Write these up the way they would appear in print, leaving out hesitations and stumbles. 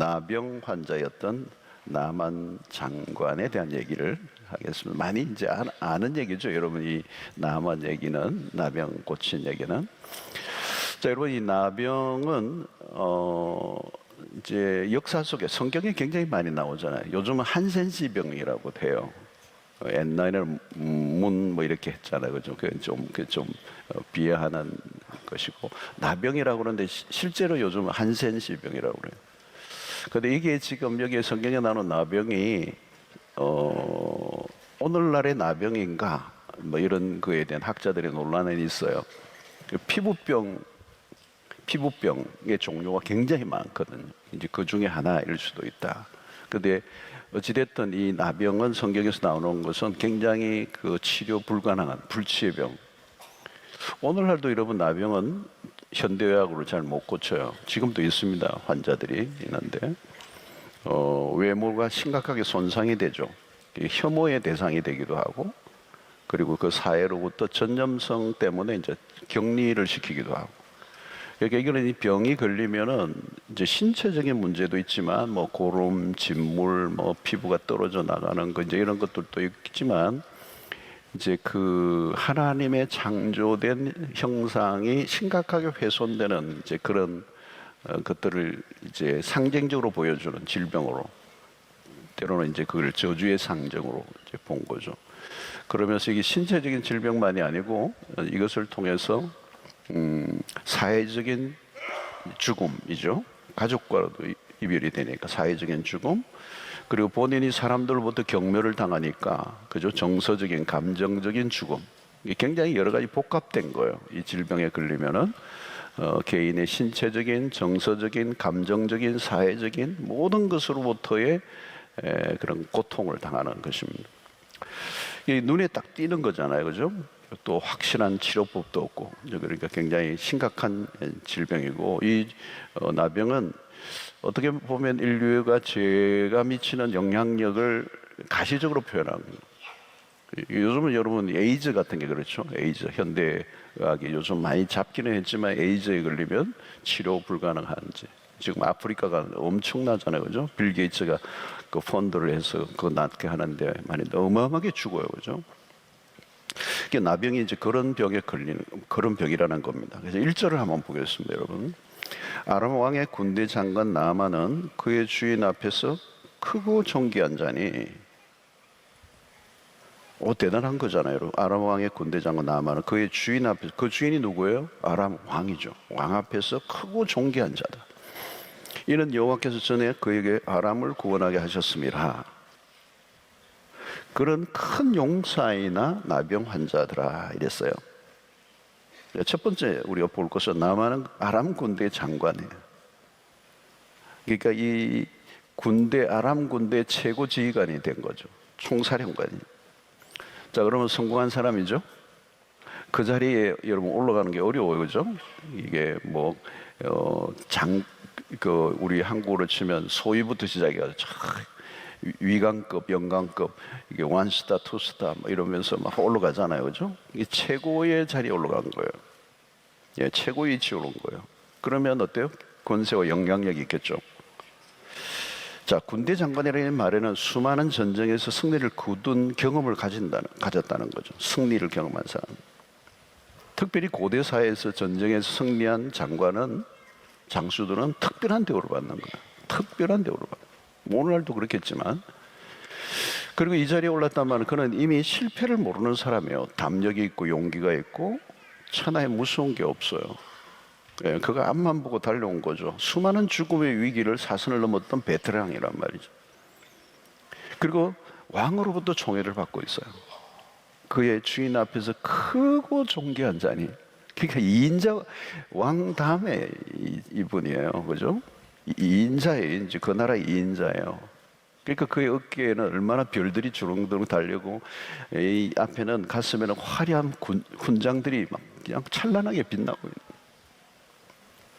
나병 환자였던 나만 장관에 대한 얘기를 하겠습니다. 많이 이제 아는 얘기죠, 여러분. 이 나만 얘기는, 나병 고친 얘기는. 자, 여러분, 이 나병은 이제 역사 속에 성경에 굉장히 많이 나오잖아요. 요즘은 한센시병이라고 돼요. 옛날에는 뭐 이렇게 했잖아요, 그죠? 좀 비하하는 것이고, 나병이라고 그러는데 실제로 요즘 한센시병이라고 그래요. 근데 이게 지금 여기 성경에 나오는 나병이 오늘날의 나병인가 뭐 이런 거에 대한 학자들의 논란이 있어요. 피부병의 종류가 굉장히 많거든요. 이제 그 중에 하나일 수도 있다. 근데 어찌됐든 이 나병은 성경에서 나오는 것은 굉장히 그 치료 불가능한 불치의 병. 오늘날도 여러분 나병은 현대의학으로 잘 못 고쳐요. 지금도 있습니다. 환자들이 있는데 외모가 심각하게 손상이 되죠. 혐오의 대상이 되기도 하고, 그리고 그 사회로부터 전염성 때문에 이제 격리를 시키기도 하고. 그러니까 이거는 이 병이 걸리면은 이제 신체적인 문제도 있지만 뭐 고름, 진물, 뭐 피부가 떨어져 나가는 거 이제 이런 것들도 있지만, 이제 그 하나님의 창조된 형상이 심각하게 훼손되는 이제 그런 것들을 이제 상징적으로 보여주는 질병으로, 때로는 이제 그걸 저주의 상징으로 이제 본 거죠. 그러면서 이게 신체적인 질병만이 아니고 이것을 통해서 사회적인 죽음이죠. 가족과도 이별이 되니까 사회적인 죽음, 그리고 본인이 사람들로부터 경멸을 당하니까, 그죠? 정서적인, 감정적인 죽음. 이게 굉장히 여러 가지 복합된 거예요. 이 질병에 걸리면은 개인의 신체적인, 정서적인, 감정적인, 사회적인 모든 것으로부터의 그런 고통을 당하는 것입니다. 이 눈에 딱 띄는 거잖아요, 그죠? 또 확실한 치료법도 없고, 그러니까 굉장히 심각한 질병이고, 이 나병은 어떻게 보면 인류가 죄가 미치는 영향력을 가시적으로 표현하는 거예요. 요즘은 여러분 에이즈 같은 게 그렇죠. 에이즈, 현대의학이 요즘 많이 잡기는 했지만 에이즈에 걸리면 치료 불가능한지. 지금 아프리카가 엄청나잖아요, 그죠? 빌 게이츠가 그 펀드를 해서 그거 낫게 하는데 많이 어마어마하게 죽어요, 그죠? 이게 나병이 이제 그런 병에 걸리는 그런 병이라는 겁니다. 그래서 1절을 한번 보겠습니다, 여러분. 아람 왕의 군대 장관 나아만은 그의 주인 앞에서 크고 존귀한 자니. 대단한 거잖아요, 여러분. 아람 왕의 군대 장관 나아만은 그의 주인 앞에서, 그 주인이 누구예요? 아람 왕이죠. 왕 앞에서 크고 존귀한 자다. 이는 여호와께서 전에 그에게 아람을 구원하게 하셨습니다. 그런 큰 용사이나 나병 환자들아, 이랬어요. 첫 번째 우리가 볼 것은 나아만은 아람 군대 장관이에요. 그러니까 이 군대, 아람 군대 최고 지휘관이 된 거죠. 총사령관이. 자, 그러면 성공한 사람이죠. 그 자리에 여러분 올라가는 게 어려워요, 그죠? 이게 뭐 우리 한국어로 치면 소위부터 시작해가지고 위관급, 영관급, 이게 원스타, 투스타 뭐 이러면서 막 올라가잖아요, 그죠? 이게 최고의 자리에 올라간 거예요. 예, 최고의 위치에 올라온 거예요. 그러면 어때요? 권세와 영향력이 있겠죠. 자, 군대 장관이라는 말에는 수많은 전쟁에서 승리를 거둔 경험을 가졌다는 거죠. 승리를 경험한 사람. 특별히 고대 사회에서 전쟁에서 승리한 장수들은 특별한 대우를 받는 거예요. 특별한 대우를 받는 거예요. 오늘날도 그렇겠지만. 그리고 이 자리에 올랐단 말은 그는 이미 실패를 모르는 사람이에요. 담력이 있고 용기가 있고 천하에 무서운 게 없어요. 예, 그거 앞만 보고 달려온 거죠. 수많은 죽음의 위기를 사선을 넘었던 베테랑이란 말이죠. 그리고 왕으로부터 총애를 받고 있어요. 그의 주인 앞에서 크고 존귀한 자니. 그러니까 2인자, 왕 다음에 이분이에요, 그죠? 2인자예요. 이제 그 나라의 2인자예요. 그러니까 그의 어깨에는 얼마나 별들이 주렁주렁 달리고, 이 앞에는, 가슴에는 화려한 훈장들이 막 그냥 찬란하게 빛나고 있는.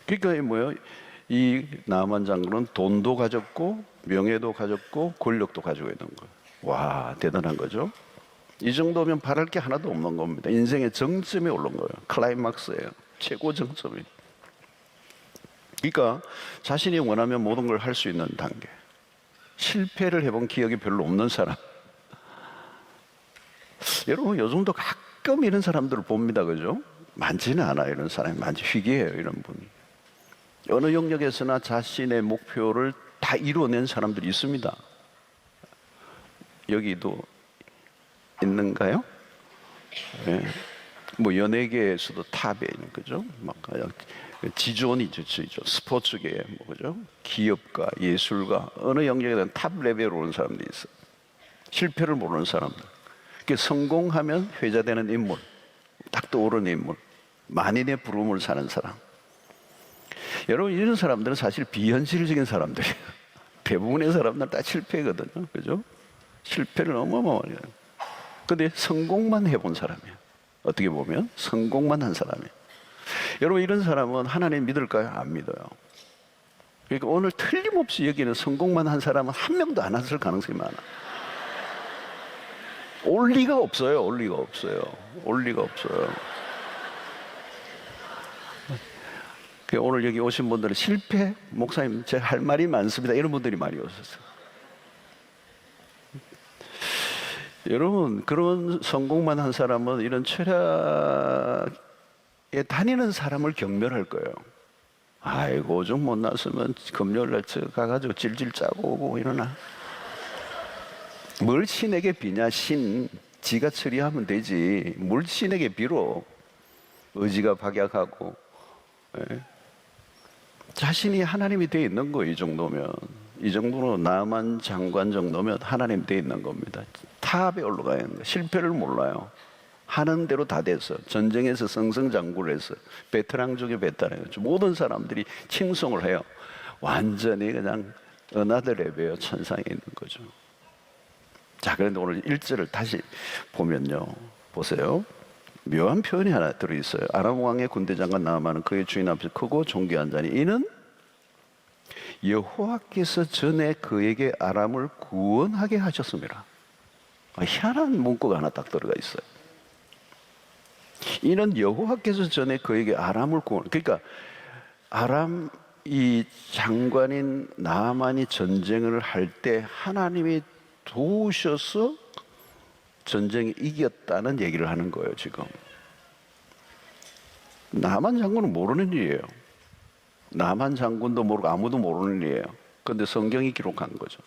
그러니까 이 뭐예요? 이 나만 장군은 돈도 가졌고 명예도 가졌고 권력도 가지고 있는 거예요. 와, 대단한 거죠. 이 정도면 바랄 게 하나도 없는 겁니다. 인생의 정점에 오른 거예요. 클라이막스예요. 최고 정점이. 그러니까 자신이 원하면 모든 걸 할 수 있는 단계. 실패를 해본 기억이 별로 없는 사람. 여러분 요즘도 가끔 이런 사람들을 봅니다. 그죠? 많지는 않아요. 이런 사람이 많지 희귀해요. 이런 분이. 어느 영역에서나 자신의 목표를 다 이루어낸 사람들이 있습니다. 여기도 있는가요? 네. 뭐 연예계에서도 탑에 있는 거죠. 막 지존이죠, 지존. 스포츠계, 뭐 그죠? 기업가, 예술가 어느 영역에는 탑 레벨로 오는 사람들이 있어. 실패를 모르는 사람들. 성공하면 회자되는 인물, 딱 떠오르는 인물, 만인의 부름을 사는 사람. 여러분 이런 사람들은 사실 비현실적인 사람들이에요. 대부분의 사람들은 다 실패거든요, 그죠? 실패를 어마어마하게 해요. 근데 성공만 해본 사람이에요. 어떻게 보면 성공만 한 사람이에요. 여러분 이런 사람은 하나님 믿을까요? 안 믿어요. 그러니까 오늘 틀림없이 여기는 성공만 한 사람은 한 명도 안 왔을 가능성이 많아. 올 리가 없어요. 올 리가 없어요. 올 리가 없어요. 오늘 여기 오신 분들은 실패? 목사님 제가 할 말이 많습니다. 이런 분들이 많이 오셨어요. 여러분 그런 성공만 한 사람은 이런 철학에 다니는 사람을 경멸할 거예요. 아이고 좀 못 났으면 금요일날 가가지고 질질 짜고 오고 이러나. 뭘 신에게 비냐. 신 지가 처리하면 되지. 뭘 신에게 빌어. 의지가 박약하고. 예. 자신이 하나님이 돼 있는 거예요. 이 정도면. 이 정도로 나만 장관 정도면 하나님 돼 있는 겁니다. 탑에 올라가야 하는 거예요. 실패를 몰라요. 하는 대로 다 됐어. 전쟁에서 승승장구를 했어. 베테랑 중에 베테랑이에요. 모든 사람들이 칭송을 해요. 완전히 그냥 어나더 레벨 천상에 있는 거죠. 자, 그런데 오늘 1절을 다시 보면요. 보세요. 묘한 표현이 하나 들어있어요. 아람 왕의 군대장관 나아만은 그의 주인 앞에서 크고 존귀한 자니 이는 여호와께서 전에 그에게 아람을 구원하게 하셨습니다. 희한한 문구가 하나 딱 들어가 있어요. 이는 여호와께서 전에 그에게 아람을 구원. 그러니까 아람 이 장관인 나아만이 전쟁을 할 때 하나님이 도우셔서 전쟁에 이겼다는 얘기를 하는 거예요. 지금 나만 장군은 모르는 일이에요. 나만 장군도 모르고 아무도 모르는 일이에요. 그런데 성경이 기록한 거죠.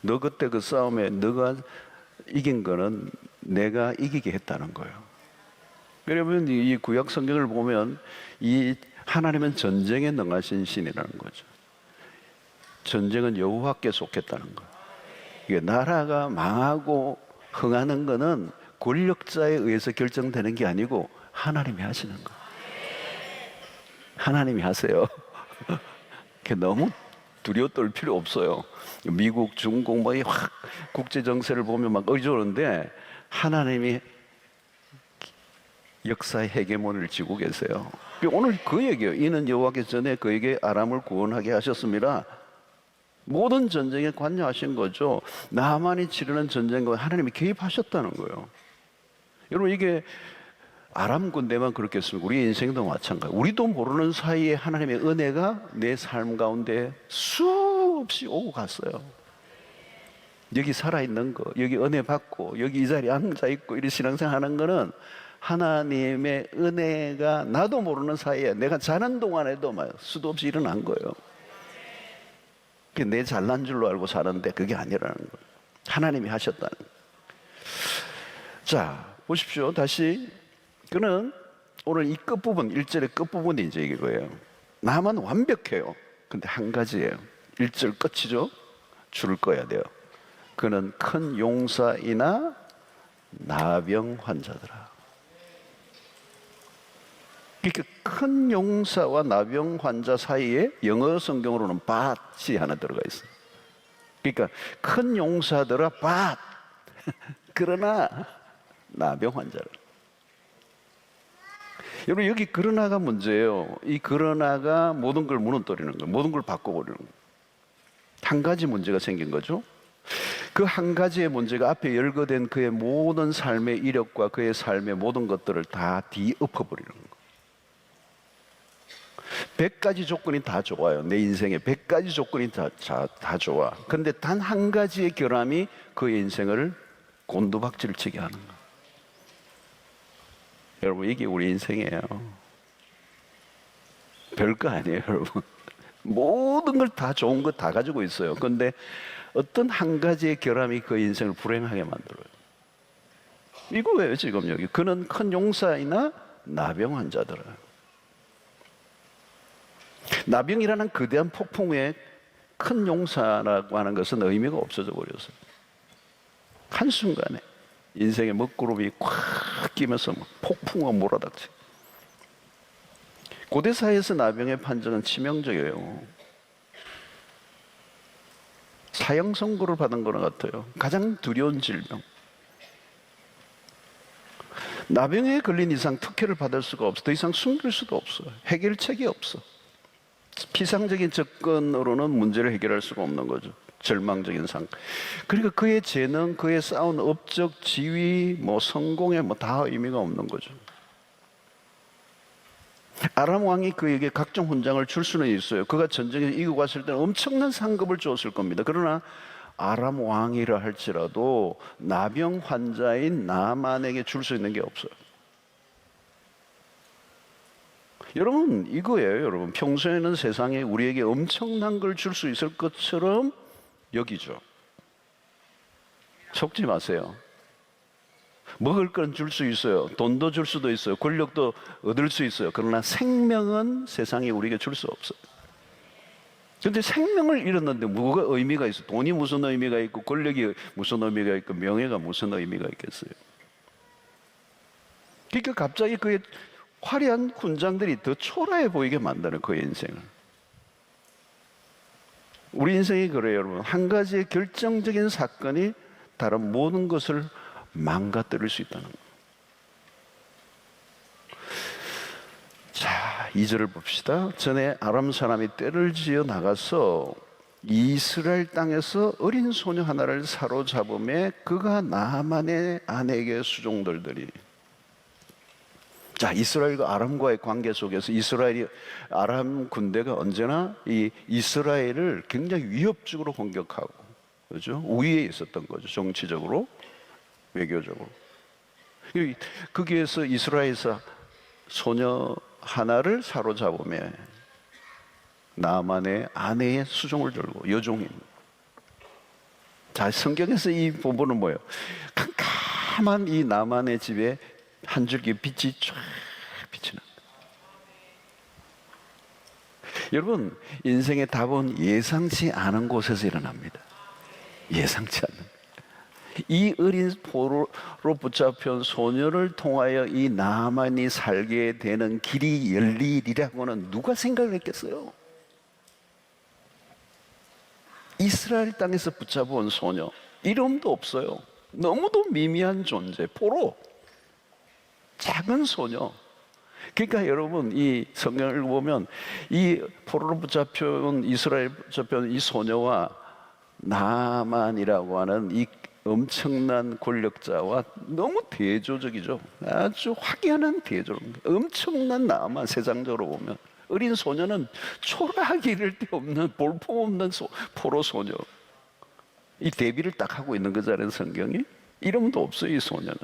너 그때 그 싸움에 너가 이긴 거는 내가 이기게 했다는 거예요. 여러분 이 구약 성경을 보면 이 하나님은 전쟁에 능하신 신이라는 거죠. 전쟁은 여호와께 속했다는 거예요. 이게 나라가 망하고 흥하는 거는 권력자에 의해서 결정되는 게 아니고 하나님이 하시는 거예요. 하나님이 하세요. 너무 두려워 떨 필요 없어요. 미국, 중국 뭐 확 국제 정세를 보면 막 의존하는데 하나님이 역사의 헤게몬을 쥐고 계세요. 오늘 그 얘기예요. 이는 여호와께서 전에 그에게 아람을 구원하게 하셨습니다. 모든 전쟁에 관여하신 거죠. 나만이 치르는 전쟁과 하나님이 개입하셨다는 거예요. 여러분 이게 아람 군대만 그렇겠습니까? 우리 인생도 마찬가지. 우리도 모르는 사이에 하나님의 은혜가 내 삶 가운데 수없이 오고 갔어요. 여기 살아있는 거, 여기 은혜 받고, 여기 이 자리에 앉아있고, 이런 신앙생활 하는 거는 하나님의 은혜가 나도 모르는 사이에 내가 자는 동안에도 막 수도 없이 일어난 거예요. 내 잘난 줄로 알고 사는데 그게 아니라는 거예요. 하나님이 하셨다는 거예요. 자, 보십시오. 다시. 그는 오늘 이 끝부분, 1절의 끝부분이 이제 이거예요. 나만 완벽해요. 근데 한 가지예요. 1절 끝이죠. 줄을 꺼야 돼요. 그는 큰 용사이나 나병 환자더라. 그러니까 큰 용사와 나병 환자 사이에 영어 성경으로는 but이 하나 들어가 있어요. 그러니까 큰 용사들아 but 그러나 나병 환자라. 여러분 여기 그러나가 문제예요. 이 그러나가 모든 걸 무너뜨리는 거예요. 모든 걸 바꿔버리는 거예요. 한 가지 문제가 생긴 거죠. 그 한 가지의 문제가 앞에 열거된 그의 모든 삶의 이력과 그의 삶의 모든 것들을 다 뒤엎어버리는 거예요. 100가지 조건이 다 좋아요. 내 인생에 100가지 조건이 다 좋아. 근데 단 한 가지의 결함이 그의 인생을 곤두박질치게 하는 거예요. 여러분, 이게 우리 인생이에요. 별거 아니에요, 여러분. 모든 걸 다 좋은 거 다 가지고 있어요. 근데 어떤 한 가지의 결함이 그 인생을 불행하게 만들어요. 이거예요, 지금 여기. 그는 큰 용사이나 나병 환자더라. 나병이라는 거대한 폭풍 후에 큰 용사라고 하는 것은 의미가 없어져 버렸어요. 한순간에 인생의 먹구름이 콱 끼면서 폭풍으로 몰아닥치. 고대 사회에서 나병의 판정은 치명적이에요. 사형 선고를 받은 거랑 같아요. 가장 두려운 질병. 나병에 걸린 이상 특혜를 받을 수가 없어. 더 이상 숨길 수도 없어. 해결책이 없어. 피상적인 접근으로는 문제를 해결할 수가 없는 거죠. 절망적인 상. 그러니까 그의 재능, 그의 쌓은 업적, 지위, 성공에 다 의미가 없는 거죠. 아람 왕이 그에게 각종 훈장을 줄 수는 있어요. 그가 전쟁에 이기고 갔을 때는 엄청난 상급을 줬을 겁니다. 그러나 아람 왕이라 할지라도 나병 환자인 나만에게 줄 수 있는 게 없어요. 여러분, 이거예요. 여러분, 평소에는 세상에 우리에게 엄청난 걸 줄 수 있을 것처럼 여기죠. 속지 마세요. 먹을 건 줄 수 있어요. 돈도 줄 수도 있어요. 권력도 얻을 수 있어요. 그러나 생명은 세상에 우리에게 줄 수 없어요. 그런데 생명을 잃었는데 뭐가 의미가 있어? 돈이 무슨 의미가 있고, 권력이 무슨 의미가 있고, 명예가 무슨 의미가 있겠어요? 그러니까 갑자기 그의 화려한 훈장들이 더 초라해 보이게 만드는 그의 인생을. 우리 인생이 그래요, 여러분. 한 가지의 결정적인 사건이 다른 모든 것을 망가뜨릴 수 있다는 거예요. 자, 2절을 봅시다. 전에 아람 사람이 떼를 지어 나가서 이스라엘 땅에서 어린 소녀 하나를 사로잡음에 그가 나만의 아내에게 수종들더니. 자, 이스라엘과 아람과의 관계 속에서 이스라엘이 아람 군대가 언제나 이 이스라엘을 굉장히 위협적으로 공격하고, 그렇죠? 우위에 있었던 거죠. 정치적으로, 외교적으로. 거기에서 이스라엘에서 소녀 하나를 사로잡으며 나만의 아내의 수종을 들고 여종입니다. 자, 성경에서 이 부분은 뭐예요? 캄캄한 이 나만의 집에 한 줄기 빛이 쫙 비치는. 여러분, 인생의 답은 예상치 않은 곳에서 일어납니다. 예상치 않는. 이 어린 포로로 붙잡힌 소녀를 통하여 이 나만이 살게 되는 길이 열리리라고는 누가 생각을 했겠어요? 이스라엘 땅에서 붙잡아온 소녀, 이름도 없어요. 너무도 미미한 존재, 포로, 작은 소녀. 그러니까 여러분, 이 성경을 보면 이 포로로 붙잡혀온 이스라엘 붙잡혀온 이 소녀와 나만이라고 하는 이 엄청난 권력자와 너무 대조적이죠. 아주 확연한 대조적. 엄청난 나만, 세상적으로 보면 어린 소녀는 초라하기 이를 데 없는 볼품없는 포로 소녀. 이 대비를 딱 하고 있는 거잖아요, 성경이. 이름도 없어요, 이 소녀는.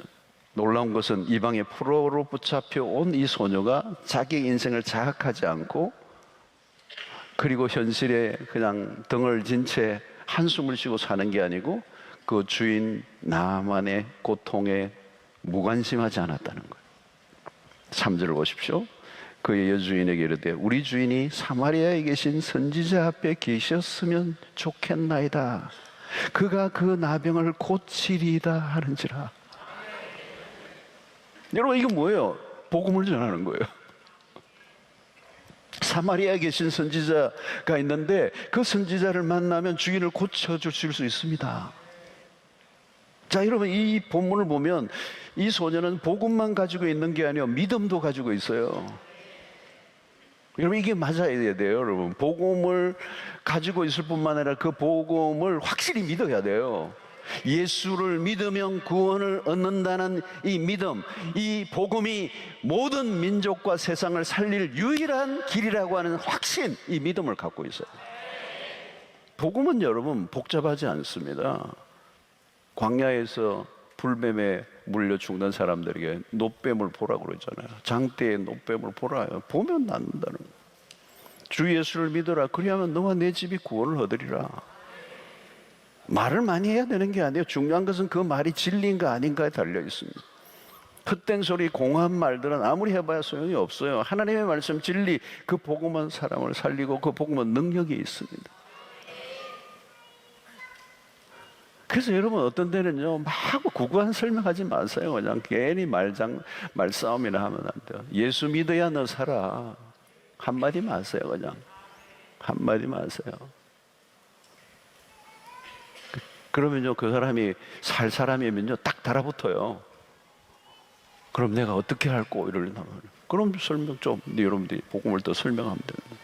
놀라운 것은 이방의 포로로 붙잡혀 온 이 소녀가 자기 인생을 자학하지 않고, 그리고 현실에 그냥 등을 진 채 한숨을 쉬고 사는 게 아니고 그 주인 나만의 고통에 무관심하지 않았다는 거예요. 3절을 보십시오. 그의 여주인에게 이르되 우리 주인이 사마리아에 계신 선지자 앞에 계셨으면 좋겠나이다. 그가 그 나병을 고치리이다 하는지라. 여러분, 이거 뭐예요? 복음을 전하는 거예요. 사마리아에 계신 선지자가 있는데 그 선지자를 만나면 주인을 고쳐주실 수 있습니다. 자, 여러분, 이 본문을 보면 이 소녀는 복음만 가지고 있는 게 아니라 믿음도 가지고 있어요. 여러분, 이게 맞아야 돼요. 여러분, 복음을 가지고 있을 뿐만 아니라 그 복음을 확실히 믿어야 돼요. 예수를 믿으면 구원을 얻는다는 이 믿음, 이 복음이 모든 민족과 세상을 살릴 유일한 길이라고 하는 확신, 이 믿음을 갖고 있어요. 복음은 여러분 복잡하지 않습니다. 광야에서 불뱀에 물려 죽는 사람들에게 노뱀을 보라고 그러잖아요. 장대에 노뱀을 보라요. 보면 낫는다는 거예요. 주 예수를 믿어라. 그리하면 너와 내 집이 구원을 얻으리라. 말을 많이 해야 되는 게 아니에요. 중요한 것은 그 말이 진리인가 아닌가에 달려 있습니다. 헛된 소리, 공허한 말들은 아무리 해봐야 소용이 없어요. 하나님의 말씀, 진리, 그 복음은 사람을 살리고 그 복음은 능력이 있습니다. 그래서 여러분 어떤 때는요 막 구구한 설명하지 마세요. 그냥 괜히 말싸움이나 하면 안 돼요. 예수 믿어야 너 살아. 한마디 마세요. 그냥 한마디 마세요. 그러면요 그 사람이 살 사람이면요 딱 달아붙어요. 그럼 내가 어떻게 할꼬 이러려나 말이에요. 그럼 설명 좀 여러분들이 복음을 더 설명하면 됩니다.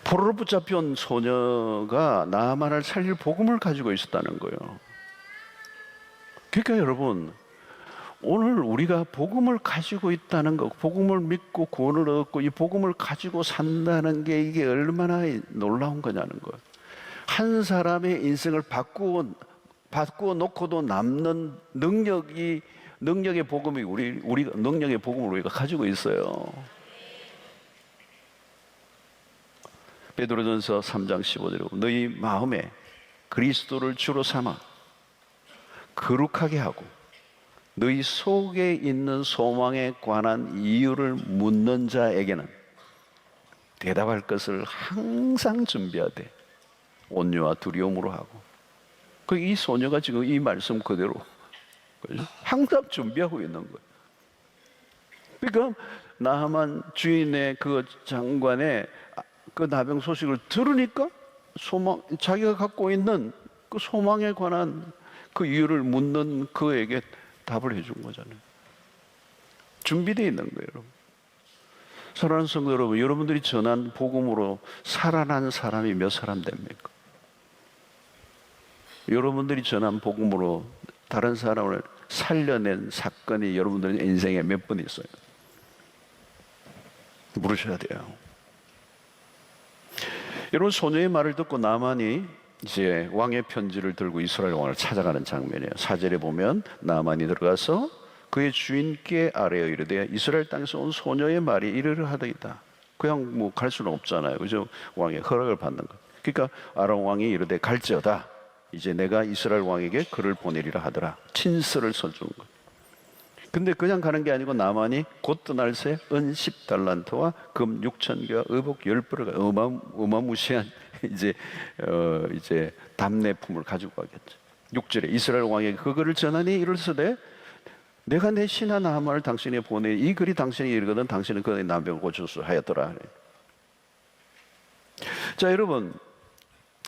포로로 붙잡혀온 소녀가 나아만을 살릴 복음을 가지고 있었다는 거예요. 그러니까 여러분 오늘 우리가 복음을 가지고 있다는 거, 복음을 믿고 구원을 얻고 이 복음을 가지고 산다는 게 이게 얼마나 놀라운 거냐는 거예요. 한 사람의 인생을 바꾸어 놓고도 남는 능력의 복음이 우리가 능력의 복음을 우리가 가지고 있어요. 베드로전서 3장 15절에 너희 마음에 그리스도를 주로 삼아 거룩하게 하고 너희 속에 있는 소망에 관한 이유를 묻는 자에게는 대답할 것을 항상 준비하되 온유와 두려움으로 하고 이 소녀가 지금 이 말씀 그대로 항상 준비하고 있는 거예요. 그러니까 나하만 주인의 그 장관의 그 나병 소식을 들으니까 자기가 갖고 있는 그 소망에 관한 그 이유를 묻는 그에게 답을 해준 거잖아요. 준비되어 있는 거예요, 여러분. 사랑하는 성도 여러분, 여러분들이 전한 복음으로 살아난 사람이 몇 사람 됩니까? 여러분들이 전한 복음으로 다른 사람을 살려낸 사건이 여러분들 인생에 몇 번 있어요? 물으셔야 돼요. 여러분 소녀의 말을 듣고 나만이 이제 왕의 편지를 들고 이스라엘 왕을 찾아가는 장면이에요. 4절에 보면 나만이 들어가서 그의 주인께 아뢰어 이르되 이스라엘 땅에서 온 소녀의 말이 이러하더이다. 그냥 뭐 갈 수는 없잖아요. 그죠? 왕의 허락을 받는 거. 그러니까 아람 왕이 이르되 갈지어다. 이제 내가 이스라엘 왕에게 글을 보내리라 하더라. 친서를 써주는 거예요. 근데 그냥 가는 게 아니고 나만이 곧 떠날 새 은 10달란트와 금 6,000개와 의복 10벌을 어마무시한 이제 답례품을 가지고 가겠죠. 6절에 이스라엘 왕에게 그 글을 전하니 이르시되 내가 내 신하 나아만을 당신에게 보내 이 글이 당신에게 이르거든 당신은 그의 난병을 고칠 수 하였더라. 자 여러분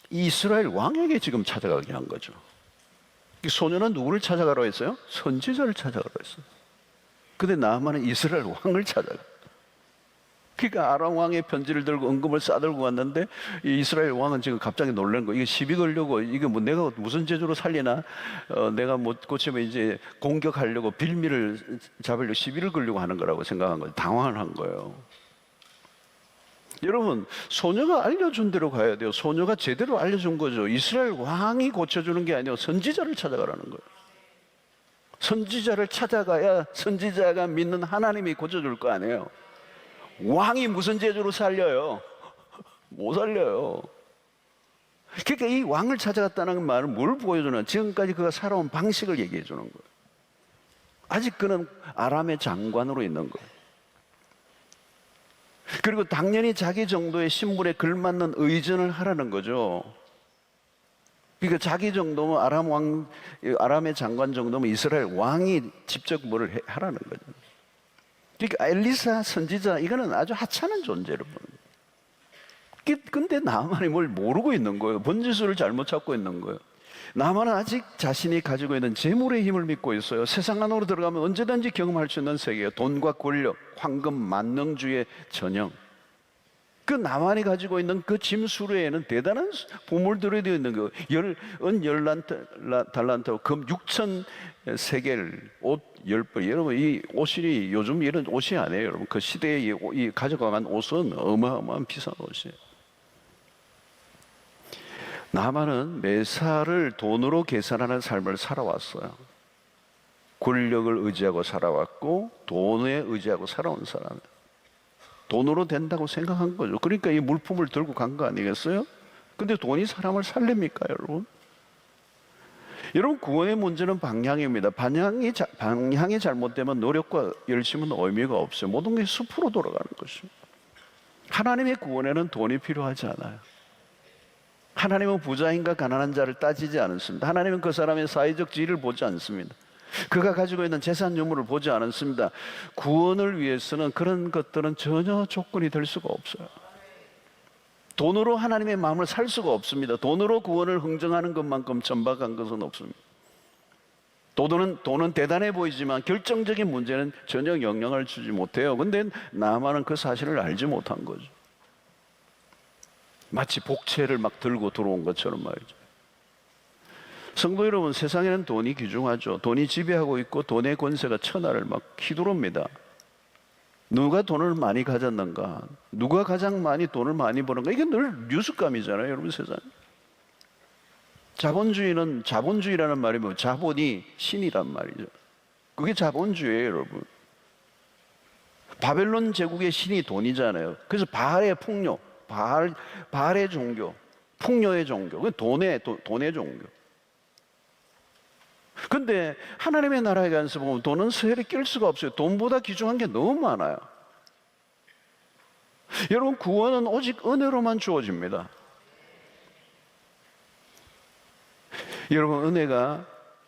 이스라엘 왕에게 지금 찾아가게 한 거죠. 소녀는 누구를 찾아가라고 했어요? 선지자를 찾아가라고 했어요. 근데 나아만은 이스라엘 왕을 찾아가. 그러니까 아람 왕의 편지를 들고 은금을 싸들고 왔는데 이 이스라엘 왕은 지금 갑자기 놀란 거. 이거 시비 걸려고 이게 뭐 내가 무슨 재주로 살리나? 내가 못 고치면 이제 공격하려고 빌미를 잡으려고 시비를 걸려고 하는 거라고 생각한 거예요. 당황한 거예요. 여러분 소녀가 알려준 대로 가야 돼요. 소녀가 제대로 알려준 거죠. 이스라엘 왕이 고쳐주는 게 아니고 선지자를 찾아가라는 거예요. 선지자를 찾아가야 선지자가 믿는 하나님이 고쳐줄 거 아니에요. 왕이 무슨 재주로 살려요? 못 살려요. 그러니까 이 왕을 찾아갔다는 말은 뭘 보여주는? 지금까지 그가 살아온 방식을 얘기해 주는 거예요. 아직 그는 아람의 장관으로 있는 거예요. 그리고 당연히 자기 정도의 신분에 걸맞는 의전을 하라는 거죠. 그러니까 자기 정도면 아람의 장관 정도면 이스라엘 왕이 직접 뭐를 하라는 거죠. 그러니까 엘리사 선지자 이거는 아주 하찮은 존재를 보는 거예요. 근데 나만이 뭘 모르고 있는 거예요. 번지수를 잘못 찾고 있는 거예요. 나만은 아직 자신이 가지고 있는 재물의 힘을 믿고 있어요. 세상 안으로 들어가면 언제든지 경험할 수 있는 세계예요. 돈과 권력, 황금, 만능주의 전형. 그 나만이 가지고 있는 그 짐 수레에는 대단한 보물들이 되어 있는 거. 은 10달란트, 금 6천 세겔, 옷 10벌. 여러분, 이 옷이 요즘 이런 옷이 아니에요. 여러분, 그 시대에 이 가져간 옷은 어마어마한 비싼 옷이에요. 나만은 매사를 돈으로 계산하는 삶을 살아왔어요. 권력을 의지하고 살아왔고 돈에 의지하고 살아온 사람이에요. 돈으로 된다고 생각한 거죠. 그러니까 이 물품을 들고 간 거 아니겠어요? 근데 돈이 사람을 살립니까, 여러분? 여러분, 구원의 문제는 방향입니다. 방향이 잘못되면 노력과 열심은 의미가 없어요. 모든 게 숲으로 돌아가는 것이죠. 하나님의 구원에는 돈이 필요하지 않아요. 하나님은 부자인가 가난한 자를 따지지 않습니다. 하나님은 그 사람의 사회적 지위를 보지 않습니다. 그가 가지고 있는 재산 유무를 보지 않습니다. 구원을 위해서는 그런 것들은 전혀 조건이 될 수가 없어요. 돈으로 하나님의 마음을 살 수가 없습니다. 돈으로 구원을 흥정하는 것만큼 천박한 것은 없습니다. 돈은 대단해 보이지만 결정적인 문제는 전혀 영향을 주지 못해요. 근데 나만은 그 사실을 알지 못한 거죠. 마치 복채를 막 들고 들어온 것처럼 말이죠. 성도 여러분, 세상에는 돈이 귀중하죠. 돈이 지배하고 있고 돈의 권세가 천하를 막 휘두릅니다. 누가 돈을 많이 가졌는가, 누가 가장 많이 돈을 많이 버는가, 이게 늘 뉴스감이잖아요, 여러분. 세상 자본주의라는 말이 뭐 자본이 신이란 말이죠. 그게 자본주의예요, 여러분. 바벨론 제국의 신이 돈이잖아요. 그래서 바알의 풍요, 바알의 종교, 풍요의 종교, 그 돈의 종교. 근데 하나님의 나라에 관해서 보면 돈은 서열에 낄 수가 없어요. 돈보다 귀중한 게 너무 많아요. 여러분, 구원은 오직 은혜로만 주어집니다. 여러분,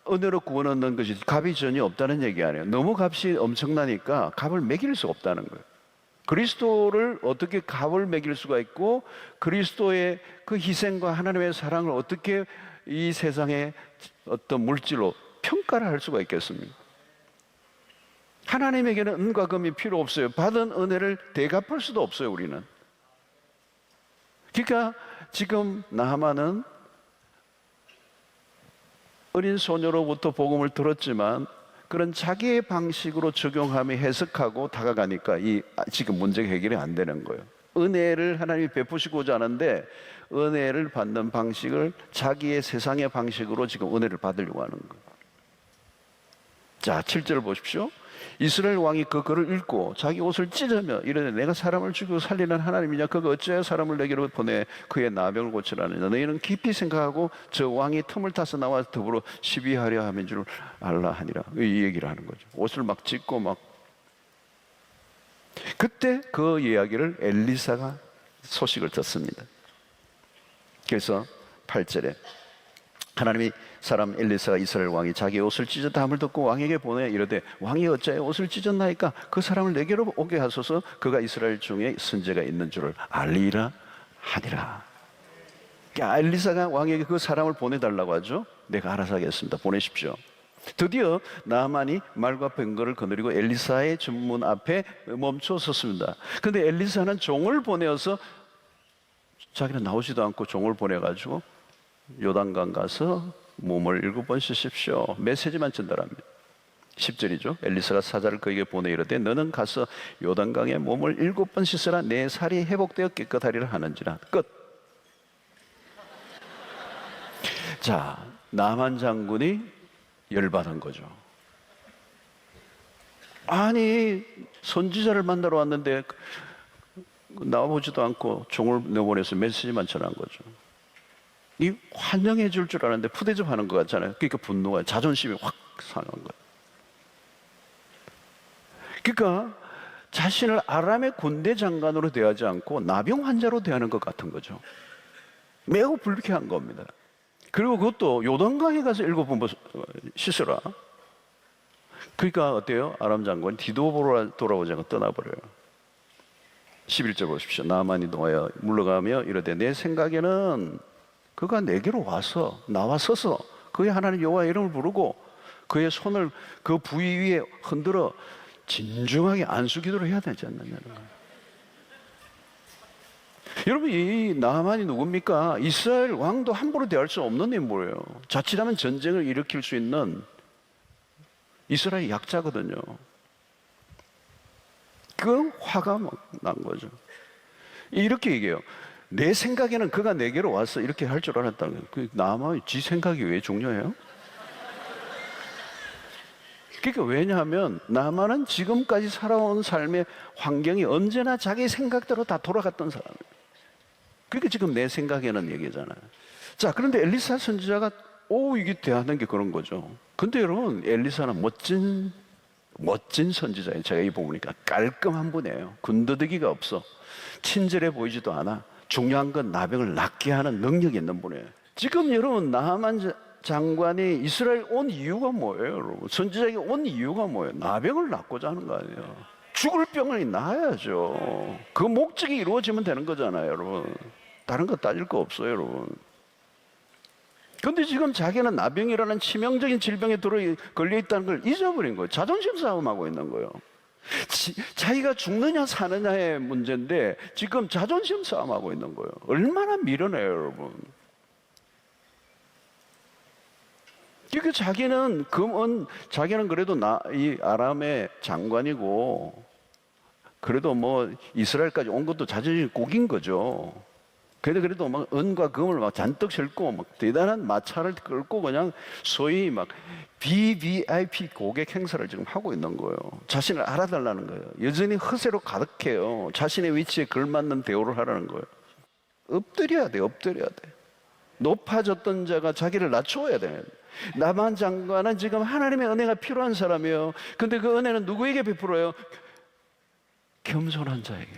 은혜로 구원 얻는 것이 값이 전혀 없다는 얘기 아니에요. 너무 값이 엄청나니까 값을 매길 수 없다는 거예요. 그리스도를 어떻게 값을 매길 수가 있고, 그리스도의 그 희생과 하나님의 사랑을 어떻게 이 세상의 어떤 물질로 평가를 할 수가 있겠습니까? 하나님에게는 은과 금이 필요 없어요. 받은 은혜를 대갚을 수도 없어요, 우리는. 그러니까 지금 나하만은 어린 소녀로부터 복음을 들었지만 그런 자기의 방식으로 적용하며 해석하고 다가가니까 지금 문제가 해결이 안 되는 거예요. 은혜를 하나님이 베푸시고자 하는데 은혜를 받는 방식을 자기의 세상의 방식으로 지금 은혜를 받으려고 하는 거예요. 자, 7절 보십시오. 이스라엘 왕이 그 글을 읽고 자기 옷을 찢으며 이르되 내가 사람을 죽이고 살리는 하나님이냐, 그가 어찌하여 사람을 내게로 보내 그의 나병을 고치라느냐. 너희는 깊이 생각하고 저 왕이 틈을 타서 나와 더불어 시비하려 함인 줄 알라 하니라. 이 얘기를 하는 거죠. 옷을 막 찢고 막. 그때 그 이야기를 엘리사가 소식을 듣습니다. 그래서 8절에 하나님이 사람 엘리사가 이스라엘 왕이 자기 옷을 찢었다 함을 듣고 왕에게 보내 이르되 왕이 어찌하여 옷을 찢었나이까? 그 사람을 내게로 오게 하소서. 그가 이스라엘 중에 선지자가 있는 줄을 알리라 하니라. 그러니까 엘리사가 왕에게 그 사람을 보내달라고 하죠. 내가 알아서 하겠습니다. 보내십시오. 드디어 나만이 말과 병거를 거느리고 엘리사의 전문 앞에 멈춰 섰습니다. 그런데 엘리사는 종을 보내어서, 자기는 나오지도 않고 종을 보내가지고 요단강 가서 몸을 7번 씻으십시오. 메시지만 전달합니다. 10절이죠. 엘리사가 사자를 그에게 보내 이르되 너는 가서 요단강에 몸을 7번 씻으라. 내 살이 회복되어 깨끗하리라 하는지라. 끝. 자, 나만 장군이 열받은 거죠. 아니, 선지자를 만나러 왔는데 나와보지도 않고 종을 내보내서 메시지만 전한 거죠. 이 환영해 줄 줄 알았는데 푸대접 하는 것 같잖아요. 그러니까 분노가, 자존심이 확 상한 거예요. 그러니까 자신을 아람의 군대 장관으로 대하지 않고 나병 환자로 대하는 것 같은 거죠. 매우 불쾌한 겁니다. 그리고 그것도 요단강에 가서 7번 씻으라. 그러니까 어때요? 아람 장관이 뒤도 돌아보지 않고 떠나버려요. 11절 보십시오. 나만이 동하여 물러가며 이르되 내 생각에는 그가 내게로 와서 나와 서서 그의 하나님 여호와의 이름을 부르고 그의 손을 그 부위 위에 흔들어 진중하게 안수 기도를 해야 되지 않느냐는 거예요. 여러분, 이 나만이 누굽니까? 이스라엘 왕도 함부로 대할 수 없는 인물이에요. 자칫하면 전쟁을 일으킬 수 있는 이스라엘 약자거든요. 그 화가 막 난 거죠. 이렇게 얘기해요. 내 생각에는 그가 내게로 와서 이렇게 할 줄 알았다는 거예요. 그 나만 지 생각이 왜 중요해요? 그러니까 왜냐하면 나만은 지금까지 살아온 삶의 환경이 언제나 자기 생각대로 다 돌아갔던 사람이에요. 그러니까 지금 내 생각에는 얘기잖아요. 자, 그런데 엘리사 선지자가 이게 대하는 게 그런 거죠. 근데 여러분, 엘리사는 멋진 선지자예요. 제가 이 보니까 깔끔한 분이에요. 군더더기가 없어. 친절해 보이지도 않아. 중요한 건 나병을 낫게 하는 능력이 있는 분이에요. 지금 여러분, 나만 장관이 이스라엘 온 이유가 뭐예요, 여러분? 선지자에게 온 이유가 뭐예요? 나병을 낫고자 하는 거 아니에요. 죽을 병을 나아야죠. 그 목적이 이루어지면 되는 거잖아요, 여러분. 다른 거 따질 거 없어요, 여러분. 근데 지금 자기는 나병이라는 치명적인 질병에 걸려 있다는 걸 잊어버린 거예요. 자존심 싸움하고 있는 거예요. 자기가 죽느냐 사느냐의 문제인데 지금 자존심 싸움하고 있는 거예요. 얼마나 미련해요, 여러분. 그러니까 자기는 그래도 이 아람의 장관이고 그래도 뭐 이스라엘까지 온 것도 자존심이 꼭인 거죠. 그래도 막 은과 금을 막 잔뜩 싣고 막 대단한 마차를 끌고 그냥 소위 막 VVIP 고객 행사를 지금 하고 있는 거예요. 자신을 알아달라는 거예요. 여전히 허세로 가득해요. 자신의 위치에 걸맞는 대우를 하라는 거예요. 엎드려야 돼. 높아졌던 자가 자기를 낮추어야 돼. 나만 장관은 지금 하나님의 은혜가 필요한 사람이에요. 근데 그 은혜는 누구에게 베풀어요? 겸손한 자에게.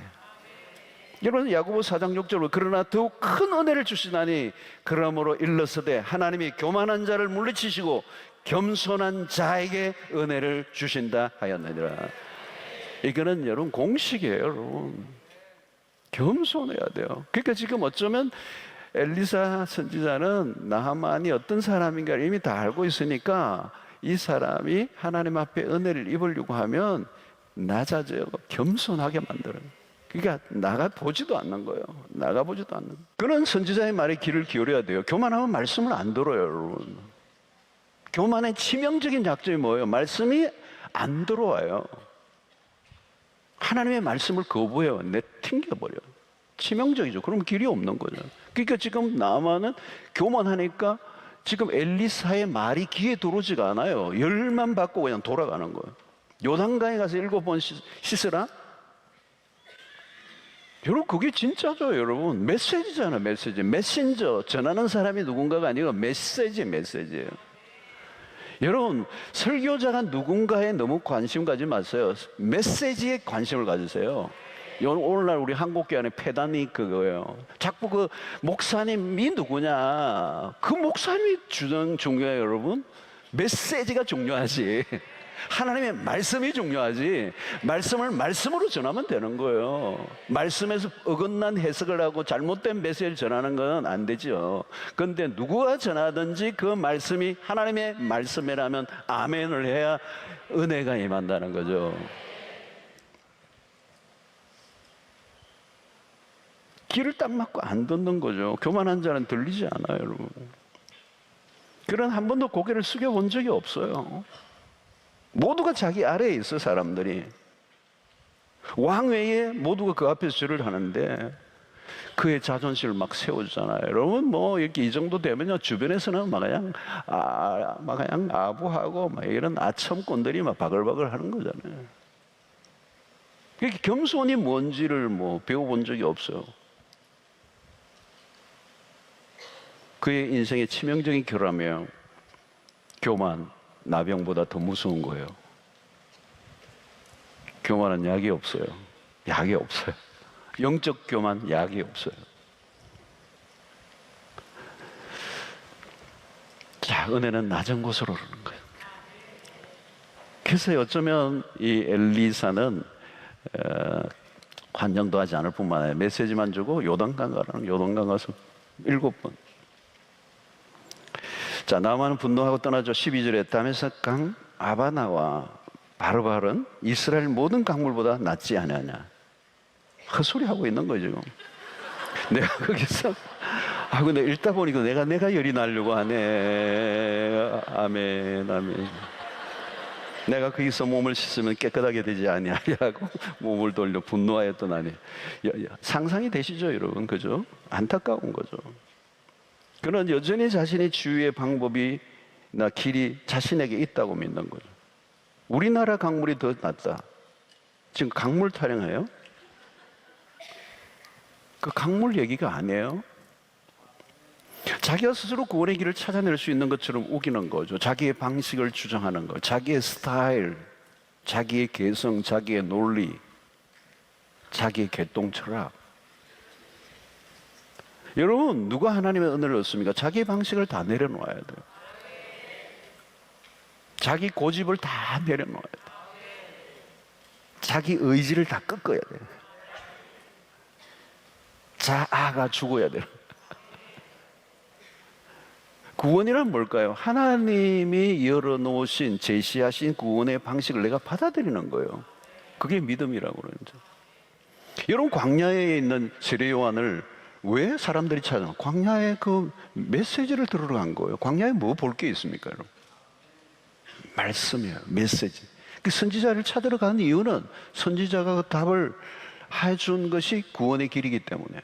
여러분, 야고보 4장 6절, 그러나 더욱 큰 은혜를 주시나니 그러므로 일러서되 하나님이 교만한 자를 물리치시고 겸손한 자에게 은혜를 주신다 하였느니라. 이거는 여러분 공식이에요, 여러분. 겸손해야 돼요. 그러니까 지금 어쩌면 엘리사 선지자는 나하만이 어떤 사람인가를 이미 다 알고 있으니까 이 사람이 하나님 앞에 은혜를 입으려고 하면 낮아져요. 겸손하게 만들어요. 그러니까 나가보지도 않는 거예요. 그런 선지자의 말에 귀를 기울여야 돼요. 교만하면 말씀을 안 들어요, 여러분. 교만의 치명적인 약점이 뭐예요? 말씀이 안 들어와요. 하나님의 말씀을 거부해요. 튕겨버려요. 치명적이죠. 그럼 길이 없는 거죠. 그러니까 지금 나만은 교만하니까 지금 엘리사의 말이 귀에 들어오지가 않아요. 열만 받고 그냥 돌아가는 거예요. 요단강에 가서 7번 씻으라? 여러분, 그게 진짜죠, 여러분. 메시지잖아요, 메시지. 메신저, 전하는 사람이 누군가가 아니고 메시지예요. 여러분, 설교자가 누군가에 너무 관심 가지 마세요. 메시지에 관심을 가지세요. 오늘날 우리 한국교회 폐단이 그거예요. 자꾸 그 목사님이 누구냐. 그 목사님이 중요해요, 여러분. 메시지가 중요하지. 하나님의 말씀이 중요하지. 말씀을 말씀으로 전하면 되는 거예요. 말씀에서 어긋난 해석을 하고 잘못된 메시지를 전하는 건 안 되죠. 그런데 누구가 전하든지 그 말씀이 하나님의 말씀이라면 아멘을 해야 은혜가 임한다는 거죠. 귀를 딱 막고 안 듣는 거죠. 교만한 자는 들리지 않아요, 여러분. 그런 한 번도 고개를 숙여본 적이 없어요. 모두가 자기 아래에 있어, 사람들이. 왕 외에 모두가 그 앞에서 절을 하는데 그의 자존심을 막 세워주잖아요. 여러분, 뭐 이렇게 이 정도 되면요, 주변에서는 막 그냥 아부하고 막 이런 아첨꾼들이 막 바글바글 하는 거잖아요. 그렇게 겸손이 뭔지를 뭐 배워본 적이 없어요. 그의 인생의 치명적인 결함이에요. 교만, 나병보다 더 무서운 거예요. 교만은 약이 없어요. 영적 교만, 약이 없어요. 자, 은혜는 낮은 곳으로 오르는 거예요. 그래서 어쩌면 이 엘리사는 환영도 하지 않을 뿐만 아니라 메시지만 주고 요단강 가서 7번. 자, 나만은 분노하고 떠나죠. 12절에 다메섹강 아바나와 바르바른 이스라엘 모든 강물보다 낫지 않느냐. 헛소리하고 있는 거죠. 지금. 내가 거기서 근데 읽다 보니까 내가 열이 나려고 하네. 아멘, 아멘. 내가 거기서 몸을 씻으면 깨끗하게 되지 아니하리라고 몸을 돌려 분노하였던 아니. 상상이 되시죠, 여러분? 그죠? 안타까운 거죠. 그는 여전히 자신의 치유의 방법이나 길이 자신에게 있다고 믿는 거죠. 우리나라 강물이 더 낫다. 지금 강물 타령해요? 그 강물 얘기가 아니에요. 자기가 스스로 구원의 길을 찾아낼 수 있는 것처럼 우기는 거죠. 자기의 방식을 주장하는 거, 자기의 스타일, 자기의 개성, 자기의 논리, 자기의 개똥 철학. 여러분, 누가 하나님의 은혜를 얻습니까? 자기 방식을 다 내려놓아야 돼요. 자기 고집을 다 내려놓아야 돼요. 자기 의지를 다 꺾어야 돼요. 자아가 죽어야 돼요. 구원이란 뭘까요? 하나님이 열어놓으신, 제시하신 구원의 방식을 내가 받아들이는 거예요. 그게 믿음이라고 그러죠. 여러분, 광야에 있는 세례 요한을 왜 사람들이 찾아? 광야에 그 메시지를 들으러 간 거예요. 광야에 뭐 볼 게 있습니까, 여러분? 말씀이에요, 메시지. 그 선지자를 찾으러 가는 이유는 선지자가 그 답을 해준 것이 구원의 길이기 때문에.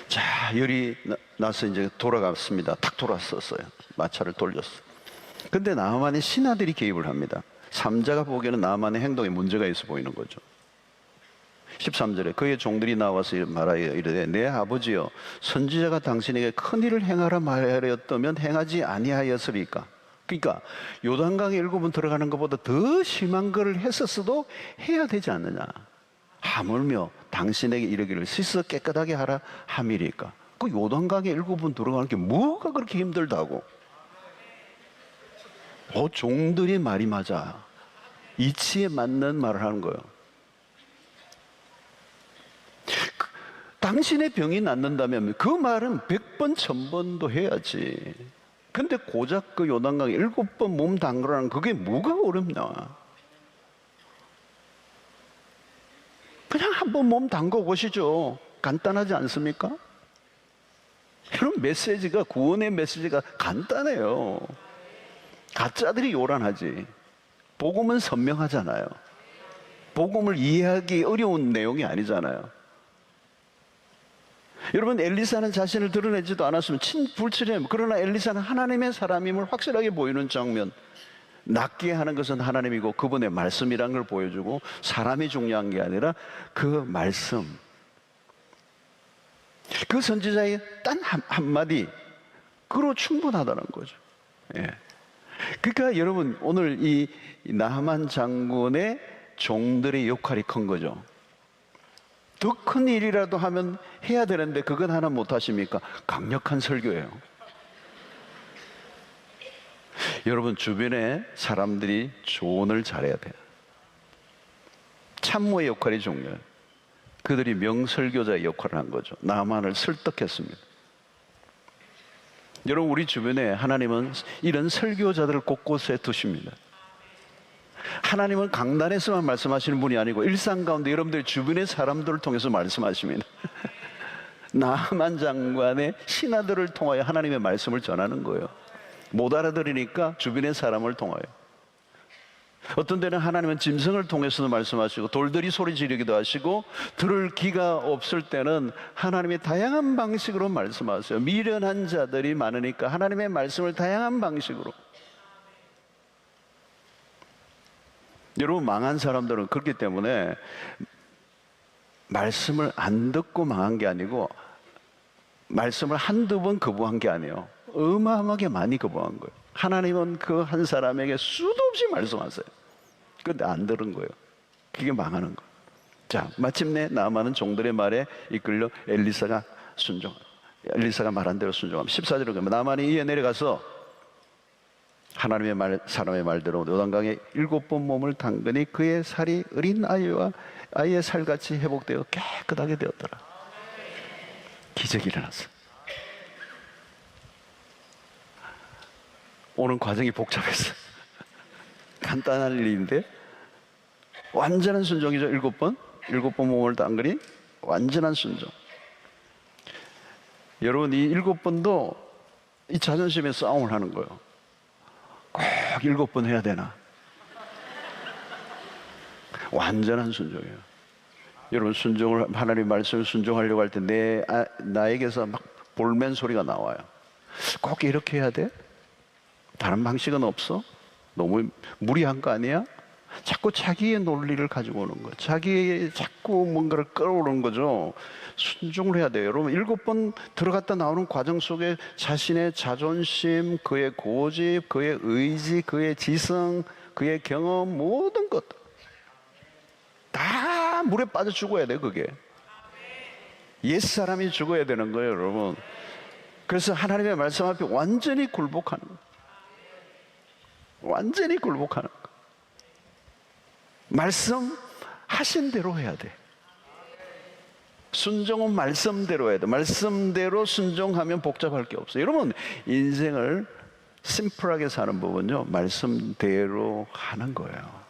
자, 열이 나서 이제 돌아갔습니다. 탁 돌아섰어요. 마차를 돌렸어. 근데 나만의 신하들이 개입을 합니다. 삼자가 보기에는 나만의 행동에 문제가 있어 보이는 거죠. 13절에 그의 종들이 나와서 말하여 이르되 내 아버지여 선지자가 당신에게 큰 일을 행하라 말하였다면 행하지 아니하였으리까. 그러니까 요단강에 7번 들어가는 것보다 더 심한 걸 했었어도 해야 되지 않느냐. 하물며 당신에게 이르기를 씻어 깨끗하게 하라 함이리까. 그 요단강에 7번 들어가는 게 뭐가 그렇게 힘들다고. 종들이 말이 맞아. 이치에 맞는 말을 하는 거예요. 당신의 병이 낫는다면 그 말은 100번, 1000번도 해야지. 근데 고작 그 요단강에 7번 몸 담그라는 그게 뭐가 어렵냐. 그냥 한번 몸 담궈 보시죠. 간단하지 않습니까? 이런 메시지가, 구원의 메시지가 간단해요. 가짜들이 요란하지. 복음은 선명하잖아요. 복음을 이해하기 어려운 내용이 아니잖아요. 여러분, 엘리사는 자신을 드러내지도 않았으면 불친해. 그러나 엘리사는 하나님의 사람임을 확실하게 보이는 장면. 낫게 하는 것은 하나님이고 그분의 말씀이란 걸 보여주고, 사람이 중요한 게 아니라 그 말씀, 그 선지자의 단 한마디, 그로 충분하다는 거죠. 예. 그러니까 여러분, 오늘 이 나하만 장군의 종들의 역할이 큰 거죠. 더 큰 일이라도 하면 해야 되는데 그건 하나 못 하십니까? 강력한 설교예요. 여러분, 주변에 사람들이 조언을 잘해야 돼요. 참모의 역할이 중요해요. 그들이 명설교자의 역할을 한 거죠. 나만을 설득했습니다. 여러분, 우리 주변에 하나님은 이런 설교자들을 곳곳에 두십니다. 하나님은 강단에서만 말씀하시는 분이 아니고 일상 가운데 여러분들 주변의 사람들을 통해서 말씀하십니다. 나만 장관의 신하들을 통하여 하나님의 말씀을 전하는 거예요. 못 알아들으니까 주변의 사람을 통하여. 어떤 때는 하나님은 짐승을 통해서도 말씀하시고 돌들이 소리 지르기도 하시고, 들을 귀가 없을 때는 하나님의 다양한 방식으로 말씀하세요. 미련한 자들이 많으니까 하나님의 말씀을 다양한 방식으로. 여러분, 망한 사람들은 그렇기 때문에 말씀을 안 듣고 망한 게 아니고, 말씀을 한두 번 거부한 게 아니에요. 어마어마하게 많이 거부한 거예요. 하나님은 그 한 사람에게 수도 없이 말씀하세요. 그런데 안 들은 거예요. 그게 망하는 거예요. 자, 마침내 나아만은 종들의 말에 이끌려 엘리사가 말한 대로 순종하면 14절에 보면 나아만이 이에 내려가서 하나님의 말, 사람의 말대로 요단강에 7번 몸을 담그니 그의 살이 어린 아이의 살같이 회복되어 깨끗하게 되었더라. 기적이 일어났어. 오는 과정이 복잡했어. 간단한 일인데 완전한 순종이죠. 7번 몸을 담그니 완전한 순종. 여러분, 이 7번도 이 자존심에 싸움을 하는 거예요. 꼭 7번 해야 되나? 완전한 순종이에요. 여러분, 하나님 말씀을 순종하려고 할 때 나에게서 막 볼멘 소리가 나와요. 꼭 이렇게 해야 돼? 다른 방식은 없어? 너무 무리한 거 아니야? 자꾸 자기의 논리를 가지고 오는 거예요. 자꾸 뭔가를 끌어오는 거죠. 순종을 해야 돼요. 여러분, 7번 들어갔다 나오는 과정 속에 자신의 자존심, 그의 고집, 그의 의지, 그의 지성, 그의 경험, 모든 것 다 물에 빠져 죽어야 돼. 그게 옛사람이 죽어야 되는 거예요, 여러분. 그래서 하나님의 말씀 앞에 완전히 굴복하는 거예요. 완전히 굴복하는 거예요. 말씀하신 대로 해야 돼. 순종은 말씀대로 해야 돼. 말씀대로 순종하면 복잡할 게 없어요. 여러분, 인생을 심플하게 사는 법은요, 말씀대로 하는 거예요.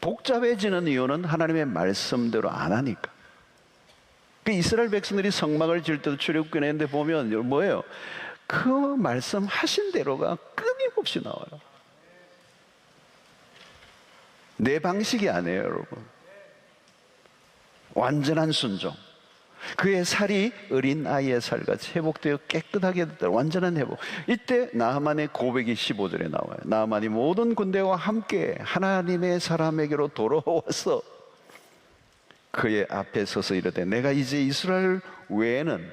복잡해지는 이유는 하나님의 말씀대로 안 하니까. 그 이스라엘 백성들이 성막을 지을 때도 출애굽기에 보면 뭐예요? 그 말씀하신 대로가 끊임없이 나와요. 내 방식이 아니에요, 여러분. 완전한 순종. 그의 살이 어린 아이의 살같이 회복되어 깨끗하게 됐다. 완전한 회복. 이때 나하만의 고백이 15절에 나와요. 나하만이 모든 군대와 함께 하나님의 사람에게로 돌아와서 그의 앞에 서서 이르되 내가 이제 이스라엘 외에는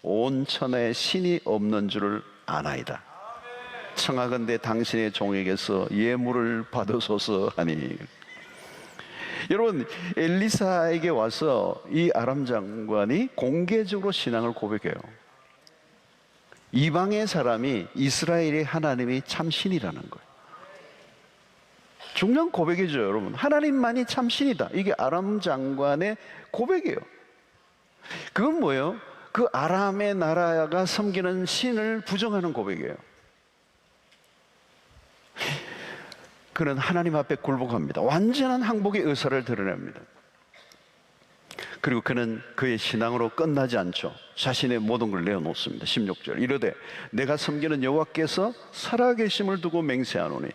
온 천하에 신이 없는 줄을 아나이다. 청하건대 당신의 종에게서 예물을 받으소서 하니. 여러분, 엘리사에게 와서 이 아람 장관이 공개적으로 신앙을 고백해요. 이방의 사람이 이스라엘의 하나님이 참 신이라는 거예요. 중요한 고백이죠, 여러분. 하나님만이 참 신이다. 이게 아람 장관의 고백이에요. 그건 뭐예요? 그 아람의 나라가 섬기는 신을 부정하는 고백이에요. 그는 하나님 앞에 굴복합니다. 완전한 항복의 의사를 드러냅니다. 그리고 그는 그의 신앙으로 끝나지 않죠. 자신의 모든 걸 내어놓습니다. 16절 이르되 내가 섬기는 여호와께서 살아계심을 두고 맹세하노니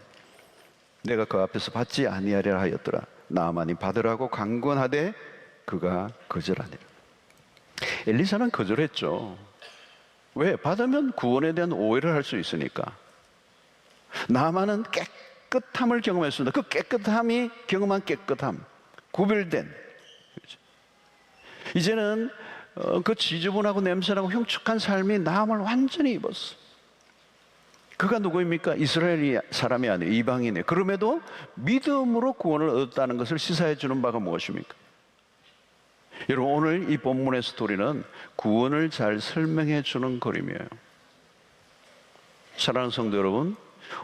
내가 그 앞에서 받지 아니하리라 하였더라. 나아만이 받으라고 강권하되 그가 거절하니라. 엘리사는 거절했죠. 왜? 받으면 구원에 대한 오해를 할 수 있으니까. 나아만은 깨끗함을 경험했습니다. 그 깨끗함이 경험한 깨끗함, 구별된. 이제는 그 지저분하고 냄새나고 흉측한 삶이 나음을 완전히 입었어. 그가 누구입니까? 이스라엘 사람이 아니에요. 이방인이에요. 그럼에도 믿음으로 구원을 얻었다는 것을 시사해 주는 바가 무엇입니까? 여러분, 오늘 이 본문의 스토리는 구원을 잘 설명해 주는 그림이에요. 사랑하는 성도 여러분,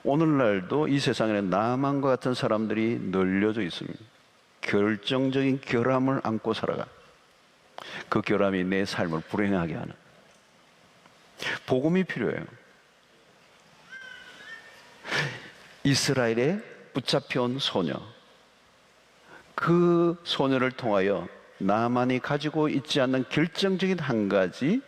오늘날도 이 세상에는 나만과 같은 사람들이 널려져 있습니다. 결정적인 결함을 안고 살아가. 그 결함이 내 삶을 불행하게 하는. 복음이 필요해요. 이스라엘에 붙잡혀온 소녀, 그 소녀를 통하여 나만이 가지고 있지 않는 결정적인 한 가지,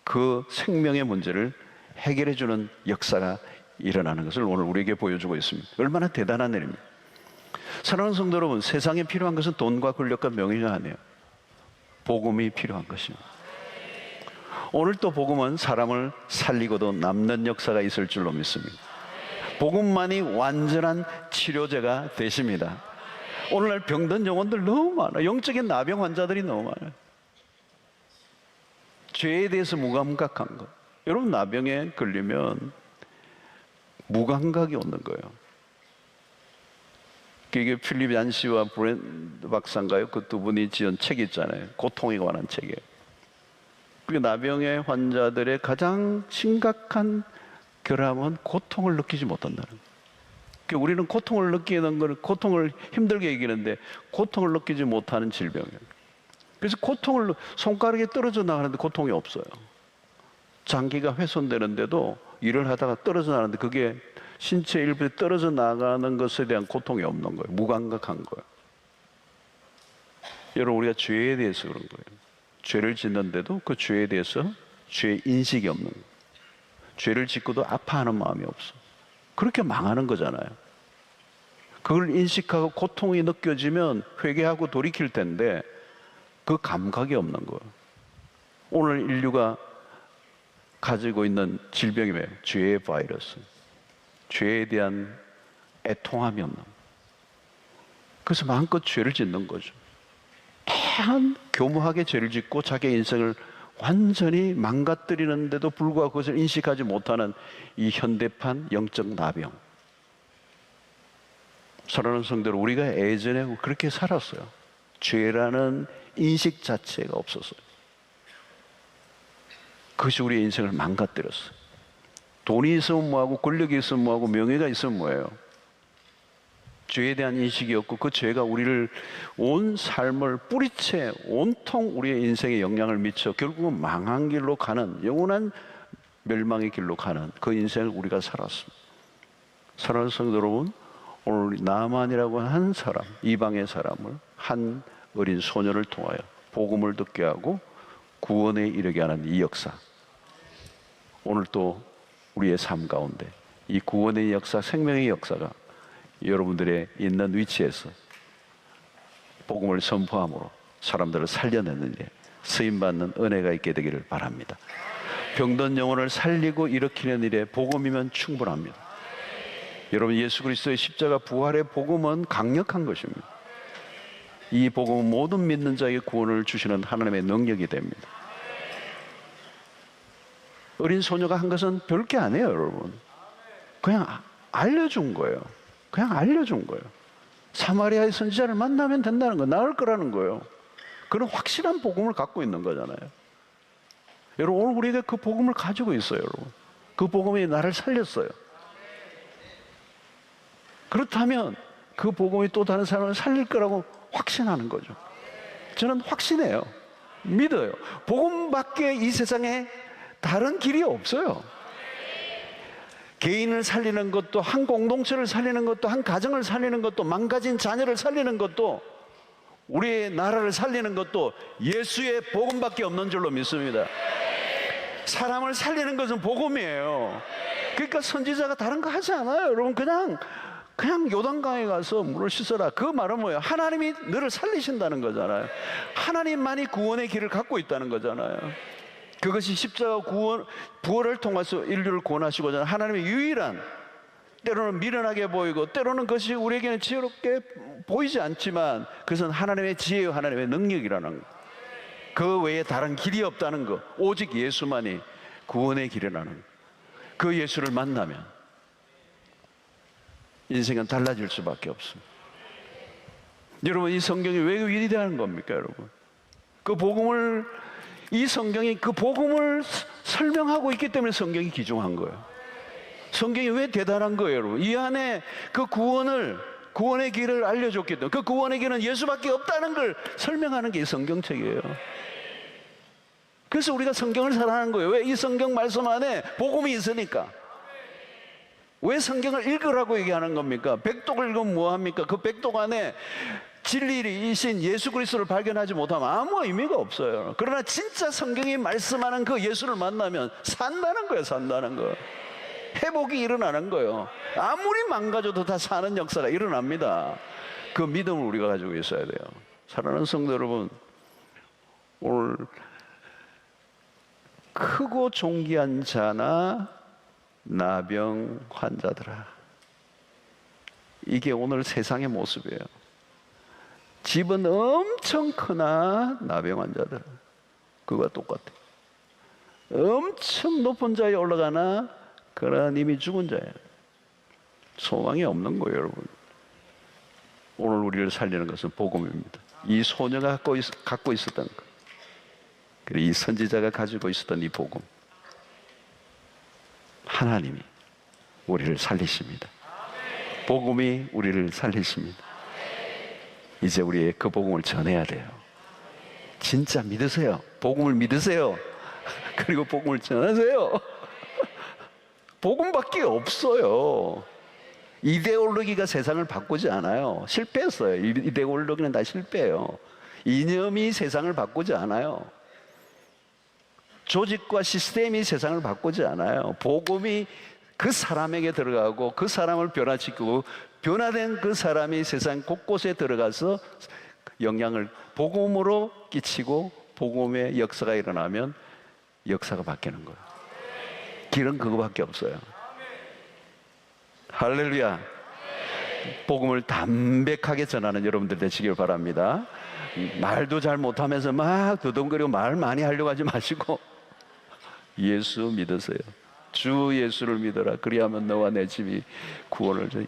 그 생명의 문제를 해결해 주는 역사가 일어나는 것을 오늘 우리에게 보여주고 있습니다. 얼마나 대단한 일입니다. 사랑하는 성도 여러분, 세상에 필요한 것은 돈과 권력과 명예가 아니에요. 복음이 필요한 것입니다. 오늘 또 복음은 사람을 살리고도 남는 역사가 있을 줄로 믿습니다. 복음만이 완전한 치료제가 되십니다. 오늘날 병든 영혼들 너무 많아요. 영적인 나병 환자들이 너무 많아요. 죄에 대해서 무감각한 것. 여러분, 나병에 걸리면 무감각이 오는 거예요. 이게 필립 얀시와 브랜드 박사인가요? 그 두 분이 지은 책이 있잖아요. 고통에 관한 책이에요. 그게 나병의 환자들의 가장 심각한 결함은 고통을 느끼지 못한다는 거예요. 우리는 고통을 느끼는 걸, 고통을 힘들게 여기는데 고통을 느끼지 못하는 질병이에요. 그래서 손가락이 떨어져 나가는데 고통이 없어요. 장기가 훼손되는데도 일을 하다가 떨어져 나가는데 그게 신체 일부에 떨어져 나가는 것에 대한 고통이 없는 거예요. 무감각한 거예요. 여러분, 우리가 죄에 대해서 그런 거예요. 죄를 짓는데도 그 죄에 대해서 죄 인식이 없는 거예요. 죄를 짓고도 아파하는 마음이 없어. 그렇게 망하는 거잖아요. 그걸 인식하고 고통이 느껴지면 회개하고 돌이킬 텐데 그 감각이 없는 거예요. 오늘 인류가 가지고 있는 질병이 뭐예요? 죄의 바이러스. 죄에 대한 애통함이 없는 거예요. 그래서 마음껏 죄를 짓는 거죠. 다양한 교묘하게 죄를 짓고 자기의 인생을 완전히 망가뜨리는데도 불구하고 그것을 인식하지 못하는 이 현대판 영적 나병. 사랑하는 성도들, 우리가 예전에 그렇게 살았어요. 죄라는 인식 자체가 없었어요. 그것이 우리의 인생을 망가뜨렸어요. 돈이 있으면 뭐하고, 권력이 있으면 뭐하고, 명예가 있으면 뭐예요? 죄에 대한 인식이 없고 그 죄가 우리를 온 삶을 뿌리채 온통 우리의 인생에 영향을 미쳐 결국은 망한 길로 가는, 영원한 멸망의 길로 가는 그 인생을 우리가 살았습니다. 사랑하는 성도 여러분, 오늘 나만이라고 한 사람, 이방의 사람을, 한 어린 소녀를 통하여 복음을 듣게 하고 구원에 이르게 하는 이 역사, 오늘 또 우리의 삶 가운데 이 구원의 역사, 생명의 역사가 여러분들의 있는 위치에서 복음을 선포함으로 사람들을 살려내는 일에 쓰임받는 은혜가 있게 되기를 바랍니다. 병든 영혼을 살리고 일으키는 일에 복음이면 충분합니다. 여러분, 예수 그리스도의 십자가 부활의 복음은 강력한 것입니다. 이 복음은 모든 믿는 자에게 구원을 주시는 하나님의 능력이 됩니다. 어린 소녀가 한 것은 별게 아니에요, 여러분. 그냥 알려준 거예요. 그냥 알려준 거예요. 사마리아의 선지자를 만나면 된다는 거, 나을 거라는 거예요. 그런 확실한 복음을 갖고 있는 거잖아요. 여러분, 오늘 우리가 그 복음을 가지고 있어요, 여러분. 그 복음이 나를 살렸어요. 그렇다면 그 복음이 또 다른 사람을 살릴 거라고 확신하는 거죠. 저는 확신해요. 믿어요. 복음밖에 이 세상에 다른 길이 없어요. 개인을 살리는 것도, 한 공동체를 살리는 것도, 한 가정을 살리는 것도, 망가진 자녀를 살리는 것도, 우리의 나라를 살리는 것도 예수의 복음밖에 없는 줄로 믿습니다. 사람을 살리는 것은 복음이에요. 그러니까 선지자가 다른 거 하지 않아요. 여러분, 그냥 요단강에 가서 물을 씻어라. 그 말은 뭐예요? 하나님이 너를 살리신다는 거잖아요. 하나님만이 구원의 길을 갖고 있다는 거잖아요. 그것이 십자가 부활을 통해서 인류를 구원하시고자 하는 하나님의 유일한, 때로는 미련하게 보이고 때로는 그것이 우리에게는 지혜롭게 보이지 않지만 그것은 하나님의 지혜요 하나님의 능력이라는 거. 그 외에 다른 길이 없다는 거. 오직 예수만이 구원의 길이라는 거. 그 예수를 만나면 인생은 달라질 수밖에 없습니다. 여러분, 이 성경이 왜 위대한 겁니까, 여러분? 그 복음을, 이 성경이 그 복음을 설명하고 있기 때문에 성경이 귀중한 거예요. 성경이 왜 대단한 거예요, 여러분? 이 안에 그 구원의 길을 알려줬기 때문에, 그 구원의 길은 예수밖에 없다는 걸 설명하는 게 이 성경책이에요. 그래서 우리가 성경을 사랑하는 거예요. 왜? 이 성경 말씀 안에 복음이 있으니까. 왜 성경을 읽으라고 얘기하는 겁니까? 백독을 읽으면 뭐합니까? 그 백독 안에 진리이신 예수 그리스도를 발견하지 못하면 아무 의미가 없어요. 그러나 진짜 성경이 말씀하는 그 예수를 만나면 산다는 거예요. 산다는 거. 회복이 일어나는 거예요. 아무리 망가져도 다 사는 역사가 일어납니다. 그 믿음을 우리가 가지고 있어야 돼요. 사랑하는 성도 여러분, 오늘 크고 존귀한 자나 나병 환자들아, 이게 오늘 세상의 모습이에요. 집은 엄청 크나 나병 환자들, 그거와 똑같아요. 엄청 높은 자리에 올라가나 그러나 이미 죽은 자예요. 소망이 없는 거예요, 여러분. 오늘 우리를 살리는 것은 복음입니다. 이 소녀가 갖고 있었던 것, 그리고 이 선지자가 가지고 있었던 이 복음, 하나님이 우리를 살리십니다. 복음이 우리를 살리십니다. 이제 우리의 그 복음을 전해야 돼요. 진짜 믿으세요. 복음을 믿으세요. 그리고 복음을 전하세요. 복음밖에 없어요. 이데올로기가 세상을 바꾸지 않아요. 실패했어요. 이데올로기는 다 실패해요. 이념이 세상을 바꾸지 않아요. 조직과 시스템이 세상을 바꾸지 않아요. 복음이 그 사람에게 들어가고 그 사람을 변화시키고 변화된 그 사람이 세상 곳곳에 들어가서 영향을 복음으로 끼치고 복음의 역사가 일어나면 역사가 바뀌는 거예요. 길은 그거밖에 없어요. 할렐루야. 복음을 담백하게 전하는 여러분들 되시길 바랍니다. 말도 잘 못하면서 막 두둥거리고 말 많이 하려고 하지 마시고 예수 믿으세요. 주 예수를 믿어라. 그리하면 너와 내 집이 구원을 줘.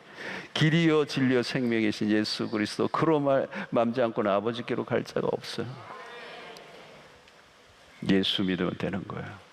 길이요 진리요 생명이신 예수 그리스도 그로 맘지 않고는 아버지께로 갈 자가 없어요. 예수 믿으면 되는 거예요.